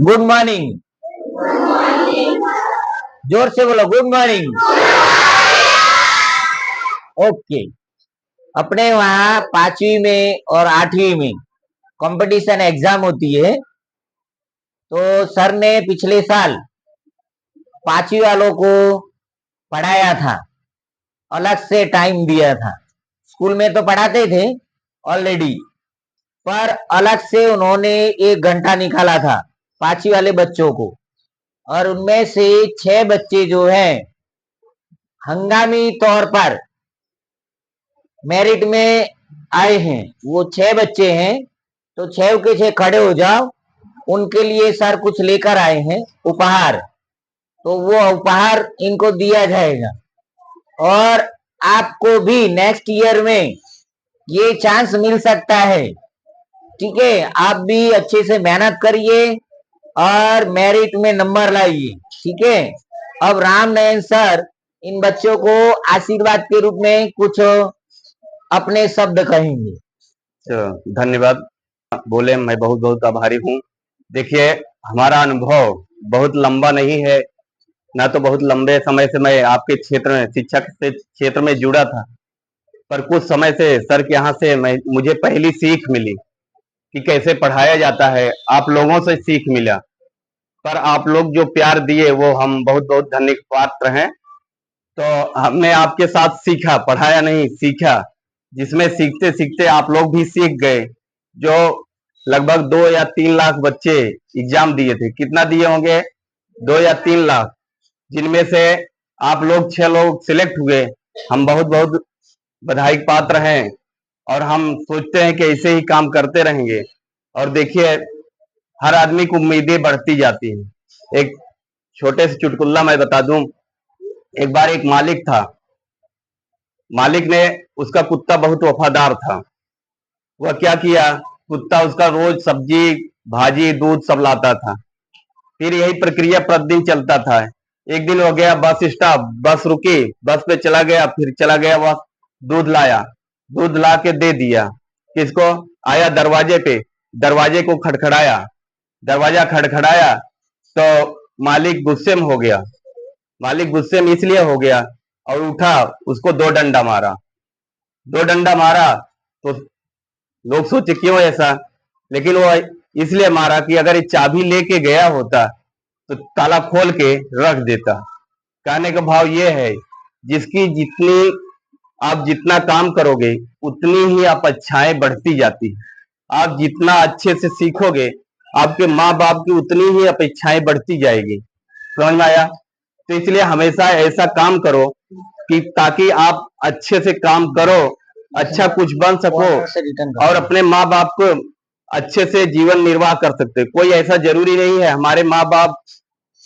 Good morning. जोर से बोलो, गुड मॉर्निंग। ओके। अपने वहाँ 5वीं में और 8वीं में कंपटीशन एग्जाम होती है, तो सर ने पिछले साल 5वीं वालों को पढ़ाया था, अलग से टाइम दिया था। स्कूल में तो पढ़ाते थे ऑलरेडी, पर अलग से उन्होंने 1 घंटा निकाला था 5वीं वाले बच्चों को, और उनमें से 6 बच्चे जो हैं हंगामी तौर पर मेरिट में आए हैं। वो 6 बच्चे हैं, तो 6 के 6 खड़े हो जाओ। उनके लिए सर कुछ लेकर आए हैं उपहार, तो वो उपहार इनको दिया जाएगा। और आपको भी नेक्स्ट ईयर में ये चांस मिल सकता है, ठीक है। आप भी अच्छे से मेहनत करिए और मेरिट में नंबर लाइए, ठीक है। अब राम नयन सर इन बच्चों को आशीर्वाद के रूप में कुछ अपने शब्द कहेंगे। धन्यवाद बोले, मैं बहुत बहुत आभारी हूँ। देखिए, हमारा अनुभव बहुत लंबा नहीं है, ना तो बहुत लंबे समय से मैं आपके क्षेत्र में शिक्षा के क्षेत्र में जुड़ा था, पर कुछ समय से सर के यहाँ से मुझे पहली सीख मिली कि कैसे पढ़ाया जाता है। आप लोगों से सीख मिला, पर आप लोग जो प्यार दिए वो हम बहुत बहुत धन्य पात्र हैं। तो हमने आपके साथ सीखा, पढ़ाया नहीं, सीखा, जिसमें सीखते सीखते आप लोग भी सीख गए। जो लगभग 2 या 3 लाख बच्चे एग्जाम दिए थे, कितना दिए होंगे, 2 या 3 लाख, जिनमें से आप लोग 6 लोग सिलेक्ट हुए। हम बहुत बहुत बधाई पात्र हैं, और हम सोचते हैं कि ऐसे ही काम करते रहेंगे। और देखिए, हर आदमी को उम्मीदें बढ़ती जाती हैं। एक छोटे से चुटकुला मैं बता दूं। एक बार एक मालिक था, मालिक ने, उसका कुत्ता बहुत वफादार था। वह क्या किया, कुत्ता उसका रोज सब्जी भाजी दूध सब लाता था। फिर यही प्रक्रिया प्रतिदिन चलता था। एक दिन हो गया, बस स्टॉप, बस रुकी, बस पे चला गया, फिर चला गया, वह दूध लाया, दूध ला के दे दिया। किसको? आया दरवाजे पे, दरवाजे को खड़खड़ाया, दरवाजा खड़खड़ाया तो मालिक गुस्से में हो गया। मालिक गुस्से में इसलिए हो गया और उठा, उसको 2 डंडा मारा। 2 डंडा मारा तो लोग सोचे क्यों ऐसा, लेकिन वो इसलिए मारा कि अगर ये चाबी लेके गया होता तो ताला खोल के रख देता। कहने का भाव ये है, जिसकी जितनी आप जितना काम करोगे उतनी ही आप अच्छाएं बढ़ती जाती है। आप जितना अच्छे से सीखोगे, आपके माँ बाप की उतनी ही अपेक्षाएं बढ़ती जाएगी। समझ में आया? तो इसलिए हमेशा ऐसा काम करो कि ताकि आप अच्छे से काम करो, अच्छा कुछ बन सको, और अपने माँ बाप को अच्छे से जीवन निर्वाह कर सकते। कोई ऐसा जरूरी नहीं है, हमारे माँ बाप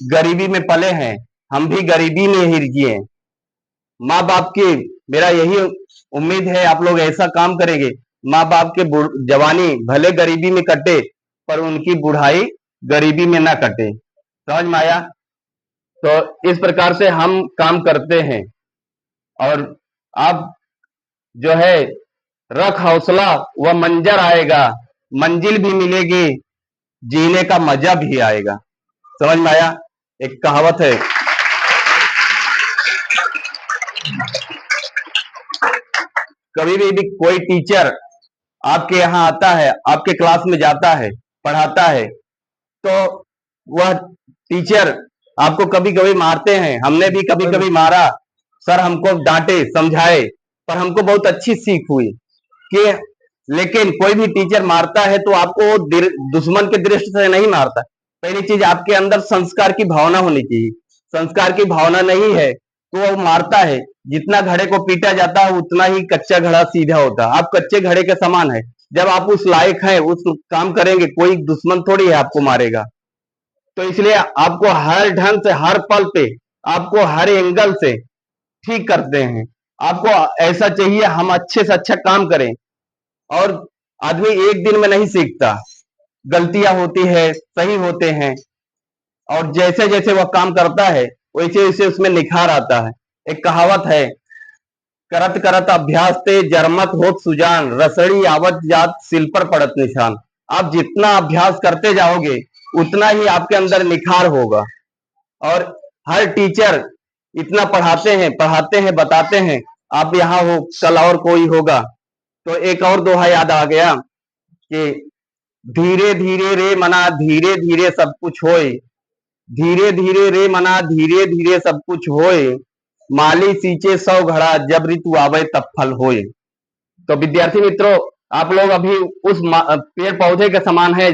गरीबी में पले हैं, हम भी गरीबी में ही जिए। माँ बाप की मेरा यही उम्मीद है, आप लोग ऐसा काम करेंगे, माँ बाप के जवानी भले गरीबी में कटे, पर उनकी बुढ़ाई गरीबी में ना कटे। समझ में आया? तो इस प्रकार से हम काम करते हैं। और आप जो है, रख हौसला, वह मंजर आएगा, मंजिल भी मिलेगी, जीने का मजा भी आएगा। समझ में आया? एक कहावत है, कभी भी कोई टीचर आपके यहाँ आता है, आपके क्लास में जाता है, पढ़ाता है, तो वह टीचर आपको कभी कभी मारते हैं। हमने भी कभी कभी मारा, सर हमको डांटे, समझाए, पर हमको बहुत अच्छी सीख हुई कि, लेकिन कोई भी टीचर मारता है तो आपको दुश्मन के दृष्टि से नहीं मारता। पहली चीज, आपके अंदर संस्कार की भावना होनी चाहिए। संस्कार की भावना नहीं है तो वो मारता है। जितना घड़े को पीटा जाता है उतना ही कच्चा घड़ा सीधा होता है। आप कच्चे घड़े के समान है। जब आप उस लायक हैं, उस काम करेंगे, कोई दुश्मन थोड़ी है आपको मारेगा। तो इसलिए आपको हर ढंग से, हर पल पे, आपको हर एंगल से ठीक करते हैं। आपको ऐसा चाहिए हम अच्छे से अच्छा काम करें। और आदमी एक दिन में नहीं सीखता, गलतियां होती है, सही होते हैं, और जैसे जैसे वह काम करता है वैसे वैसे उसमें निखार आता है। एक कहावत है, करत करत अभ्यास ते जरमत होत सुजान, रसड़ी आवत जात सिल पर पड़त निशान। आप जितना अभ्यास करते जाओगे उतना ही आपके अंदर निखार होगा। और हर टीचर इतना पढ़ाते हैं, बताते हैं, आप यहाँ हो, कल और कोई होगा। तो एक और दोहा याद आ गया कि धीरे धीरे रे मना धीरे धीरे सब कुछ होए, धीरे धीरे रे मना धीरे धीरे सब कुछ होए, माली सींचे 100 घड़ा जब ऋतु आवे तब फल होए। तो विद्यार्थी मित्रों, आप लोग अभी उस पेड़ पौधे के समान है,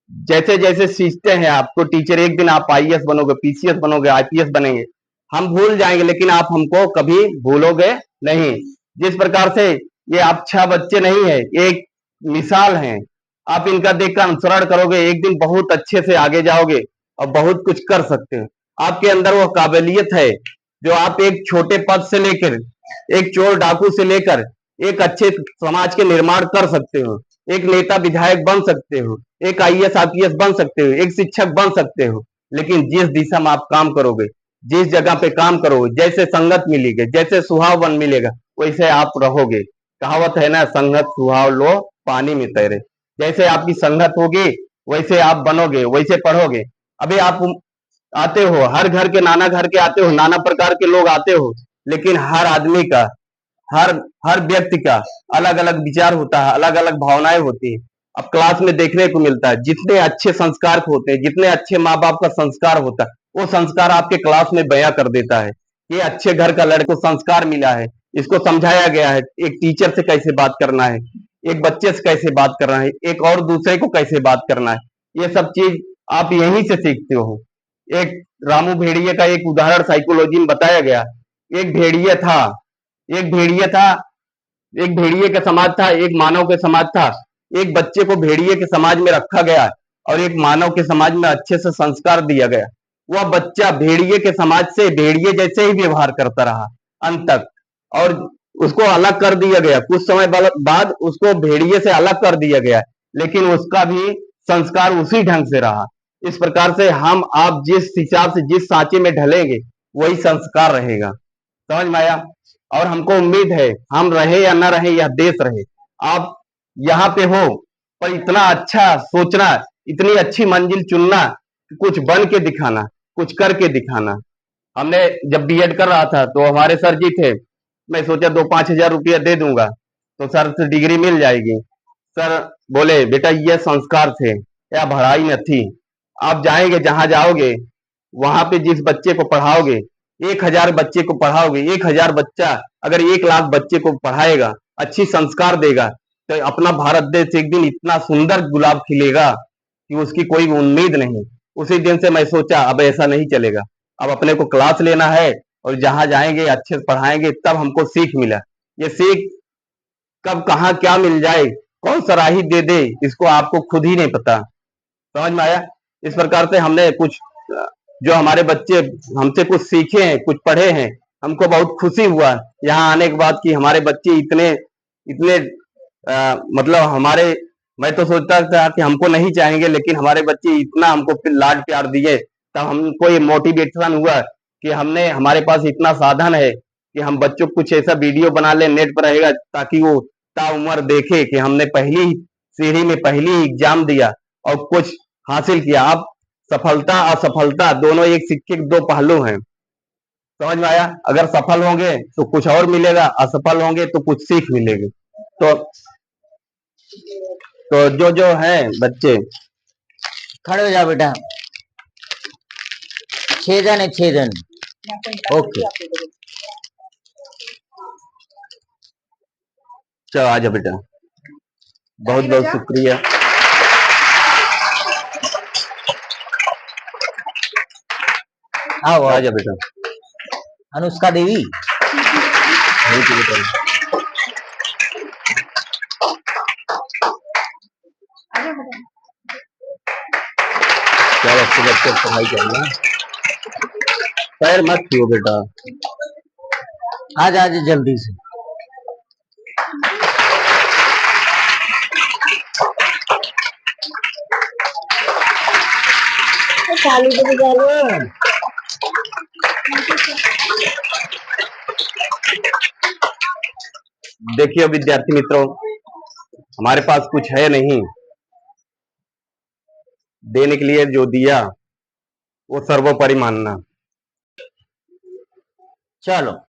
जैसे जैसे सींचते हैं आपको टीचर, एक दिन आप आईएएस बनोगे, पीसीएस बनोगे, आईपीएस बनेंगे, हम भूल जाएंगे लेकिन आप हमको कभी भूलोगे नहीं। जिस प्रकार से ये आप 6 बच्चे नहीं है, एक मिसाल हैं, आप इनका देखकर अनुसरण करोगे, एक दिन बहुत अच्छे से आगे जाओगे और बहुत कुछ कर सकते हो। आपके अंदर वो काबिलियत है जो आप एक छोटे पद से लेकर, एक चोर डाकू से लेकर एक अच्छे समाज के निर्माण कर सकते हो, एक नेता विधायक बन सकते हो, एक आईएएस आईपीएस बन सकते हो, एक शिक्षक बन सकते हो। लेकिन जिस दिशा में आप काम करोगे, जिस जगह पे काम करोगे, जैसे संगत मिलेगी, जैसे सुहाव बन मिलेगा, वैसे आप रहोगे। कहावत है ना, संगत सुहाव लो पानी में तैरे। जैसे आपकी संगत होगी वैसे आप बनोगे, वैसे पढ़ोगे। अभी आप आते हो, हर घर के नाना घर के आते हो, नाना प्रकार के लोग आते हो, लेकिन हर आदमी का, हर हर व्यक्ति का अलग अलग विचार होता है, अलग अलग भावनाएं होती है। अब क्लास में देखने को मिलता है, जितने अच्छे संस्कार होते हैं, जितने अच्छे माँ बाप का संस्कार होता है, वो संस्कार आपके क्लास में बयां कर देता है। ये अच्छे घर का लड़के को संस्कार मिला है, इसको समझाया गया है एक टीचर से कैसे बात करना है, एक बच्चे से कैसे बात करना है, एक और दूसरे को कैसे बात करना है। ये सब चीज आप यहीं से सीखते हो। एक रामू भेड़िए का एक उदाहरण साइकोलॉजी में बताया गया। एक भेड़िया था, एक भेड़िया था, एक भेड़िए का समाज था, एक मानव के समाज था। एक बच्चे को भेड़िए के समाज में रखा गया और एक मानव के समाज में अच्छे से संस्कार दिया गया। वह बच्चा भेड़िए के समाज से भेड़िए जैसे ही व्यवहार करता रहा अंत तक, और उसको अलग कर दिया गया। कुछ समय बाद उसको भेड़िए से अलग कर दिया गया, लेकिन उसका भी संस्कार उसी ढंग से रहा। इस प्रकार से हम आप जिस हिसाब से, जिस सांचे में ढलेंगे, वही संस्कार रहेगा। समझ में आया? और हमको उम्मीद है, हम रहे या ना रहे, यह देश रहे, आप यहाँ पे हो, पर इतना अच्छा सोचना, इतनी अच्छी मंजिल चुनना, कुछ बन के दिखाना, कुछ करके दिखाना। हमने जब बीएड कर रहा था तो हमारे सर जी थे, मैं सोचा 2-5 हजार रुपया दे दूंगा तो सर से डिग्री मिल जाएगी। सर बोले, बेटा ये संस्कार थे या पढ़ाई न थी। आप जाएंगे, जहां जाओगे वहां पे जिस बच्चे को पढ़ाओगे, 1,000 बच्चे को पढ़ाओगे, 1,000 बच्चा अगर 1 लाख बच्चे को पढ़ाएगा, अच्छी संस्कार देगा, तो अपना भारत देश एक दिन इतना सुंदर गुलाब खिलेगा कि उसकी कोई उम्मीद नहीं। उसी दिन से मैं सोचा अब ऐसा नहीं चलेगा, अब अपने को क्लास लेना है और जहां जाएंगे अच्छे से पढ़ाएंगे। तब हमको सीख मिला। ये सीख कब कहाँ क्या मिल जाए, कौन सा राही दे दे, इसको आपको खुद ही नहीं पता। समझ में आया? इस प्रकार से हमने कुछ, जो हमारे बच्चे हमसे कुछ सीखे हैं, कुछ पढ़े हैं, हमको बहुत खुशी हुआ यहाँ आने के बाद कि हमारे बच्चे इतने इतने मतलब हमारे, मैं तो सोचता था कि हमको नहीं चाहेंगे, लेकिन हमारे बच्चे इतना हमको लाड प्यार दिए, तब हमको ये मोटिवेशन हुआ कि हमने, हमारे पास इतना साधन है कि हम बच्चों को कुछ ऐसा वीडियो बना ले, नेट पर रहेगा, ताकि वो ताउम्र देखे कि हमने पहली सीढ़ी में पहली एग्जाम दिया और कुछ हासिल किया। आप सफलता असफलता दोनों एक सिक्के के दो पहलू हैं। समझ में आया? अगर सफल होंगे तो कुछ और मिलेगा, असफल होंगे तो कुछ सीख मिलेगी। तो जो है बच्चे, खड़े हो जाओ बेटा, 6 जन है, 6 जन। ओके, चलो आ जाओ बेटा, बहुत बहुत शुक्रिया। आओ आ आओ। जाओ बेटा। अनुष्का देवी, चलो अच्छे बच्चे पढ़ाई करना, पैर मत छुओ बेटा। आज आज जल्दी से। चालू तो बजा लो। देखिए विद्यार्थी मित्रों, हमारे पास कुछ है नहीं, देने के लिए जो दिया वो सर्वोपरि मानना। चलो